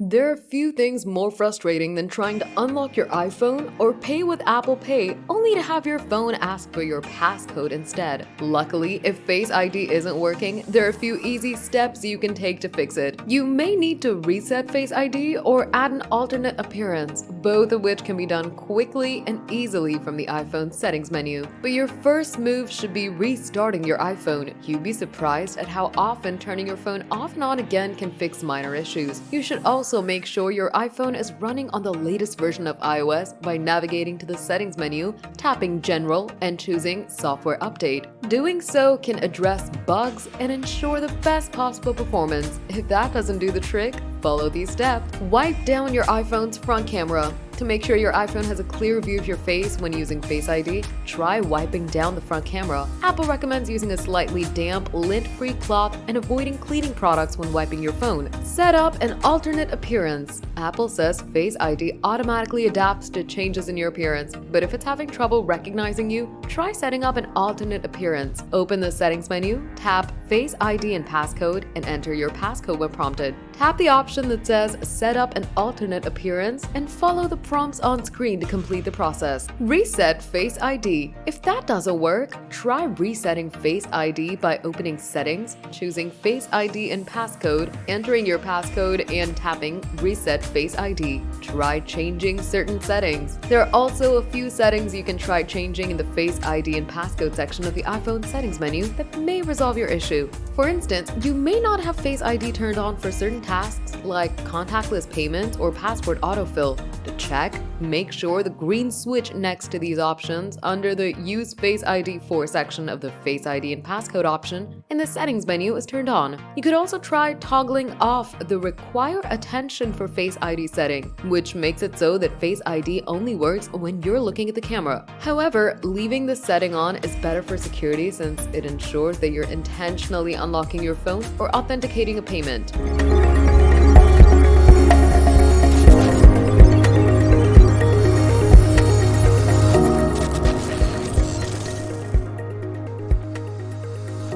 There are few things more frustrating than trying to unlock your iPhone or pay with Apple Pay only to have your phone ask for your passcode instead. Luckily, if Face ID isn't working, there are a few easy steps you can take to fix it. You may need to reset Face ID or add an alternate appearance, both of which can be done quickly and easily from the iPhone settings menu. But your first move should be restarting your iPhone. You'd be surprised at how often turning your phone off and on again can fix minor issues. You should also make sure your iPhone is running on the latest version of iOS by navigating to the settings menu, tapping General, and choosing Software Update. Doing so can address bugs and ensure the best possible performance. If that doesn't do the trick, follow these steps. Wipe down your iPhone's front camera. To make sure your iPhone has a clear view of your face when using Face ID, try wiping down the front camera. Apple recommends using a slightly damp, lint-free cloth and avoiding cleaning products when wiping your phone. Set up an alternate appearance. Apple says Face ID automatically adapts to changes in your appearance, but if it's having trouble recognizing you, try setting up an alternate appearance. Open the settings menu, tap Face ID and passcode, and enter your passcode when prompted. Tap the option that says Set up an alternate appearance and follow the prompts on screen to complete the process. Reset Face ID. If that doesn't work, try resetting Face ID by opening Settings, choosing Face ID and passcode, entering your passcode, and tapping Reset Face ID. Try changing certain settings. There are also a few settings you can try changing in the Face ID and passcode section of the iPhone settings menu that may resolve your issue. For instance, you may not have Face ID turned on for certain tasks like contactless payment or password autofill. To check, make sure the green switch next to these options under the Use Face ID for section of the Face ID and passcode option in the settings menu is turned on. You could also try toggling off the Require Attention for Face ID setting, which makes it so that Face ID only works when you're looking at the camera. However, leaving the setting on is better for security since it ensures that you're intentionally unlocking your phone or authenticating a payment.